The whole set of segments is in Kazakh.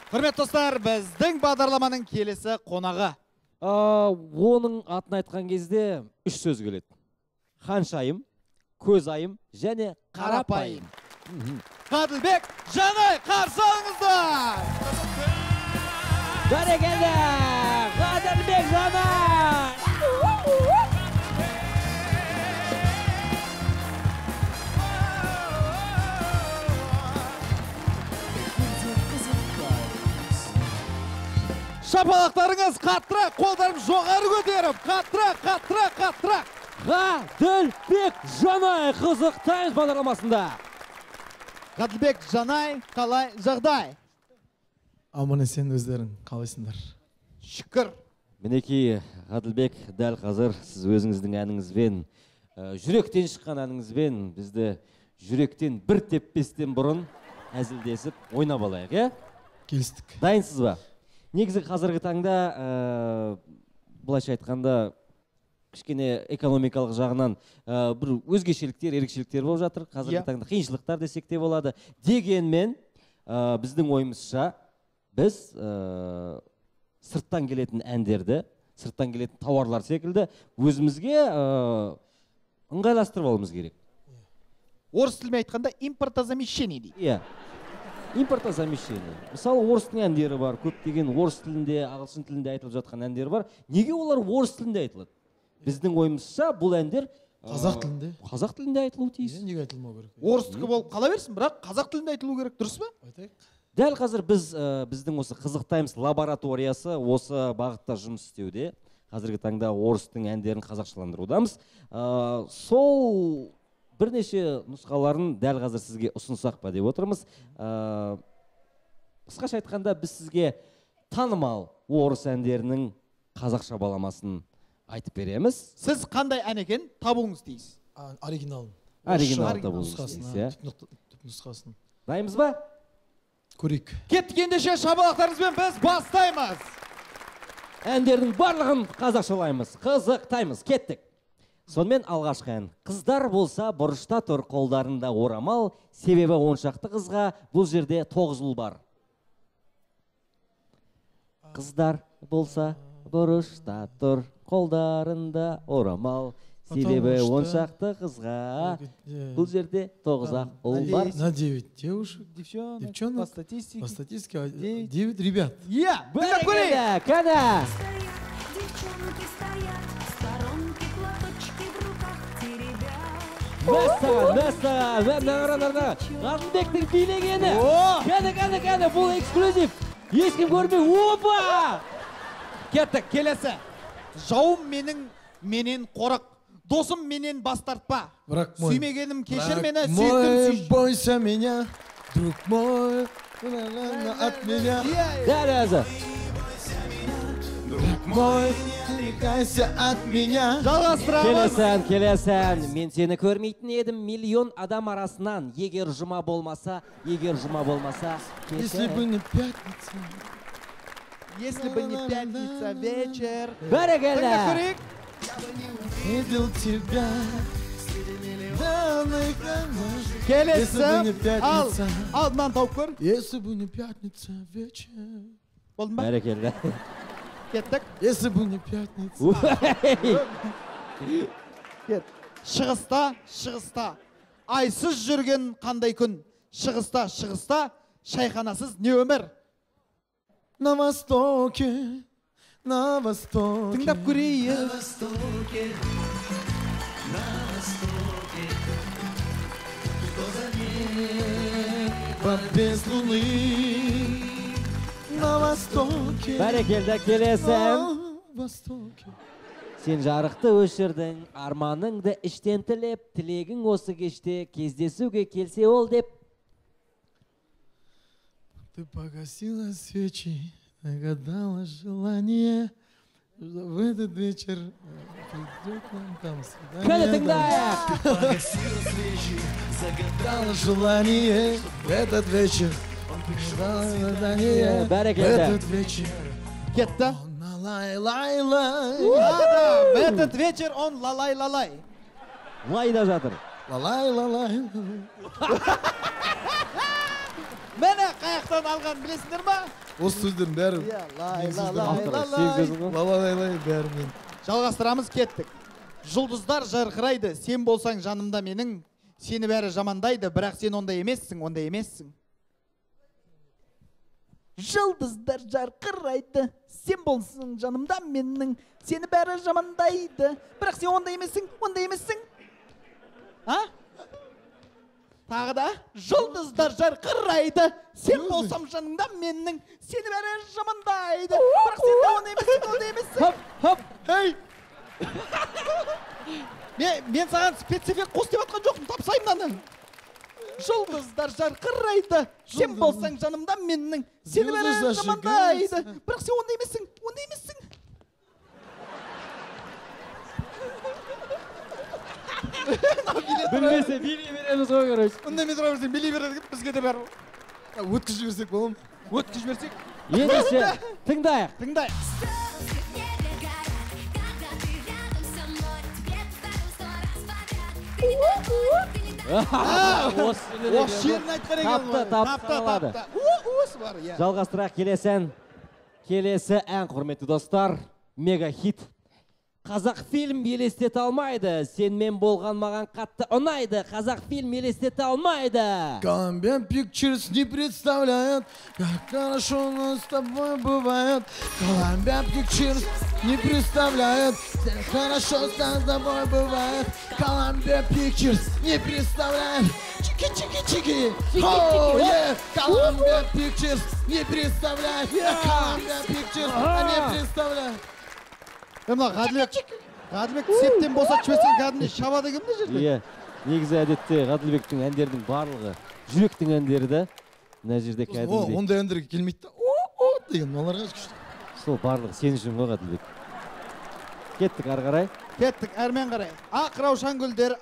Құрметті достар, біздің бағдарламаның келесі қонағы. Оның атын айтқан кезде үш сөз келеді. Ханшайым, көзайым және қарапайым. Ғаділбек Жанай, қарсы алыңыздар! Бәрекелді! Ғаділбек Жанай! Шапалақтарыңыз қаттырақ, қолдарым жоғары көтеріп, қаттырақ. Ғаділбек Жанай қызықтаймыз бағдарламасында. Ғаділбек Жанай, қалай жағдай? Аман есен, өздерің қалайсыңдар? Шүкір. Мінекей, Ғаділбек, дәл қазір сіз өзіңіздің әніңізбен, жүректен шыққан әніңізбен бізді жүректен бір теппестен бұрын әзілдесіп ойнап алайық, е? Келістік. Дайынсыз ба? Негізі қазіргі таңда, бұлайша айтқанда, кішкене экономикалық жағынан бір өзгешеліктер, ерекшеліктер болып жатыр. Қазіргі таңда қиыншылықтар десек те болады. Дегенмен, біздің ойымызша, біз сырттан келетін әндерді, сырттан келетін тауарлар секілді өзімізге ыңғайластырып алуымыз керек. Орыс тілімен айтқанда импортозамещение дейді. Иә. Импортозамещение. Мысалы, орыстың әндері бар, көптеген орыс тілінде, ағылшын тілінде айтылып жатқан әндері бар. Неге олар орыс тілінде айтылады? Біздің ойымызша бұл әндер қазақ тілінде айтылуы тиіс. Неге айтылмау керек? Орыстікі болып қала берсін, бірақ қазақ тілінде айтылу керек, дұрыс па? Айтайық. Дәл қазір біздің осы Қызықтаймыз лабораториясы осы бағытта жұмыс істеуде. Қазіргі таңда орыстың әндерін қазақшаландырудамыз. Сол бірнеше нұсқаларын дәл қазір сізге ұсынсақ па деп отырмыз. Қысқаша айтқанда біз сізге танымал орыс әндерінің қазақша баламасын айтып береміз. Сіз қандай ән екен табуыңыз тиіс? Оригиналын. Оригинал табуыңыз тиіс. Нұсқасын. Дайынбыз ба? Көрейік. Кеттік ендеше шапалақтарыңызбен біз бастаймыз. Әндердің барлығын қазақшалаймыз, қызықтаймыз, кеттік. Сонымен алғашқы ән. Қыздар болса бұрышта тұр, қолдарында орамал, себебі оншақты қызға бұл жерде 9 ұл бар. Қыздар болса бұрышта тұр, қолдарында орамал, себебі оншақты қызға бұл жерде 9 ұл бар. На 9 девушек, девчонок, по статистике 9 ребят. Бәрекелді, кәні! Мәссаған, Ғаділбектің билегені. Кәні, бұл эксклюзив. Ешкім көрмей, опа! Кеттік, келесі. Жауым менен қорық, досым менен бас тартпа. Сүймегенім кешір мені, сүйіктім сүйші. Бойся меня, друг мой, от меня. Дәл өзі. Друг мой, отвлекайся от меня. Жалғастырамыз. Келесен. Мен сені көрмейтін едім миллион адам арасынан. Егер жұма болмаса, Если бы не пятница. Если бы не пятница вечер. Бәрекелді. Видел тебя. Келесі. Алдынан тауып көр. Если бы не пятница вечер. Болдың ба? Бәрекелді. Кеттік. Если бы не пятница. Шығыста. Айсыз жүрген қандай күн. Шығыста, шайханасыз не өмір. На востоке. Тыңдап көрейік. Без луны. На востоке. Бәрекелді, келесен. Сен жарықты өшірдің, арманыңды іштен тілеп, тілегің осы кеште кездесуге келсе ол деп. Ты погасила свечи, нагадала желание, что в этот вечер придет нам там свидание. Кәні тыңдайық! Ты погасила свечи, загадала желание, что в этот вечер он пришел свидание. В этот вечер. Кетті. Лай-лай-лай. В этот вечер он лалай-лалай. Лайда жатыр. Лалай-лалай. Мені қаяқтан алған білесіңдер ма? Осы сөздердің бәрі. Лай бәрі мен. Жалғастырамыз, кеттік. Жұлдыздар жарқырайды, сен болсаң жанымда менің, сені бәрі жамандайды, бірақ сен ондай емессің, ондай емессің. Жұлдыздар жарқырайды, сен болсаң жанымда менің, сені бәрі жамандайды, бірақ сен ондай емессің, ондай емессің. Тағы да, жұлдыздар жарқырайды, сен болсам жаныңда менің, сені бәрі жамандайды, бірақ сен де ондай емессің, ондай емессің. Хоп, Ей! Мен саған спецэффект қос деп атқан жоқпын, тапсайым мынаны. Жұлдыздар жарқырайды, сен болсаң жанымда менің, сені бәрі жамандайды, бірақ сен ондай емессің, ондай емессің. Білмесе, билей береміз ғой, короче. Ондай емес берсең, билей береді, бізге де бәрі. Өткізіп жіберсек бола ма? Өткізіп жіберсек. Ендеше, тыңдайық. Тыңдайық. Осы жерін айтқан екен ғой. Тапты. Осы бар, иә. Жалғастырақ келесі ән, құрметті достар, мега хит. Қазақ фильм елестете алмайды, сенмен болған маған қатты ұнайды, қазақ фильм елестете алмайды. Columbia Pictures не представляет, как хорошо нас с тобой бывает. Columbia Pictures не представляет, как хорошо с тобой бывает. Columbia Pictures не представляет. Чики-чики-чики. Columbia Pictures не представляет. Columbia Pictures не представляет. Ғаділбек септен босатып жіберсең кәдімгідей шабады кімді жерде? Иә, негізі әдетте Ғаділбектің әндерінің барлығы жүректің әндері да. Мына жерде кәдімгідей. Ондай әндерге келмейді да. Деген оларға күшті. Сол барлығы сен үшін ғой, Ғаділбек. Кеттік ары қарай. Кеттік әрмен қарай. Ақ раушан гүлдер,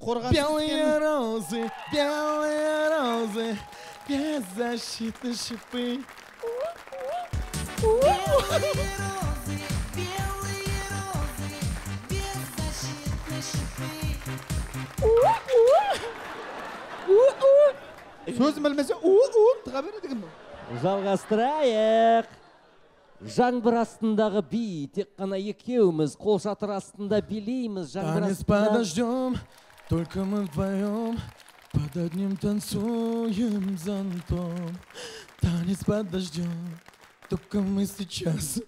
қорған белые розы, беззащитные шипы. Сөзім білмесе, тыға береді кім? Жалғастырайық. Жаңбыр астындағы би, тек қана екеуміз, қол шатыр астында билейміз. Танец под дождем, только мы вдвоем, под одним танцуем зонтом. Танец под дождем, только мы сейчас.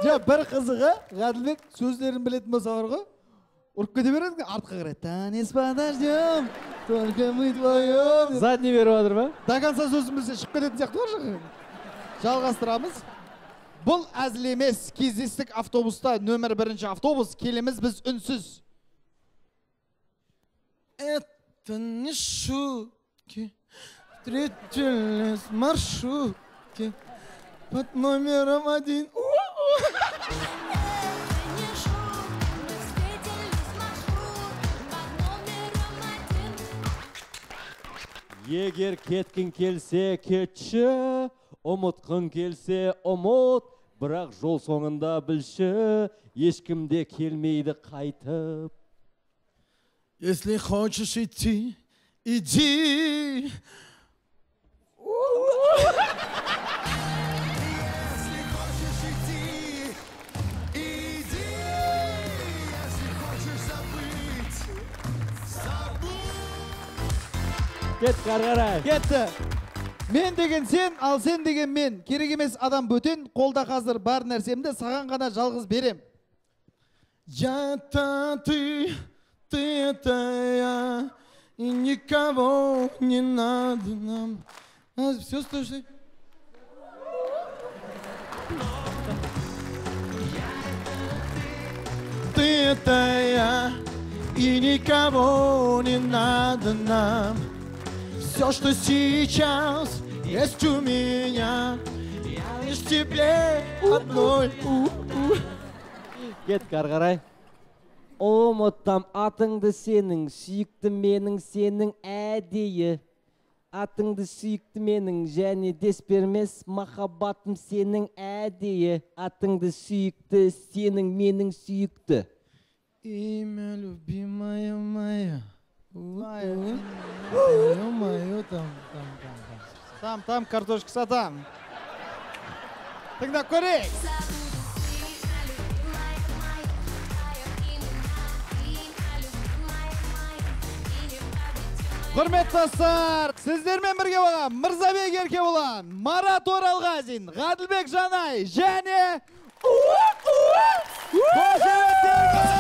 Бір қызығы, Ғаділбек сөздерін білетін болса ғой, ұрып кете береді, артқа қарай. Танец под дождем, только мы вдвоем. Задний беріп отыр ма? До конца сөзін білсе шығып кететін сияқты бар жаққа. Жалғастырамыз. Бұл әзіл емес, кездестік автобуста, нөмір 1 автобус, келеміз біз үнсіз. Это не шутки, встретились в маршрутке под номером 1. Егер кеткін келсе кетші, ұмытқын келсе ұмыт, бірақ жол соңында білші, ешкімде келмейді қайтып. Если хочешь идти, иди. Кетті қарғарай. Кетті. Мен деген сен, ал сен деген мен. Керек емес адам бөтен, қолда қазір бар нәрсемді саған ғана жалғыз берем. Я это ты это я, и никого не надо нам. Все, стой. Ты это я, и никого не надо нам. Все, что сейчас есть у меня, я лишь тебе одной. Кет қарғарай. Ұмыттам атыңды сенің, сүйікті менің сенің әдейі. Атыңды сүйікті менің және дес бермес махаббатым сенің әдейі. Атыңды сүйікті сенің менің сүйікті. Имя любимая моя. Мое, там. Там картошка сатам. Тыңдап көрейік. Құрметті достар, сіздермен бірге болған Мырзабек Еркебұлан, Марат Оралғазин, Ғаділбек Жанай және қошеметтер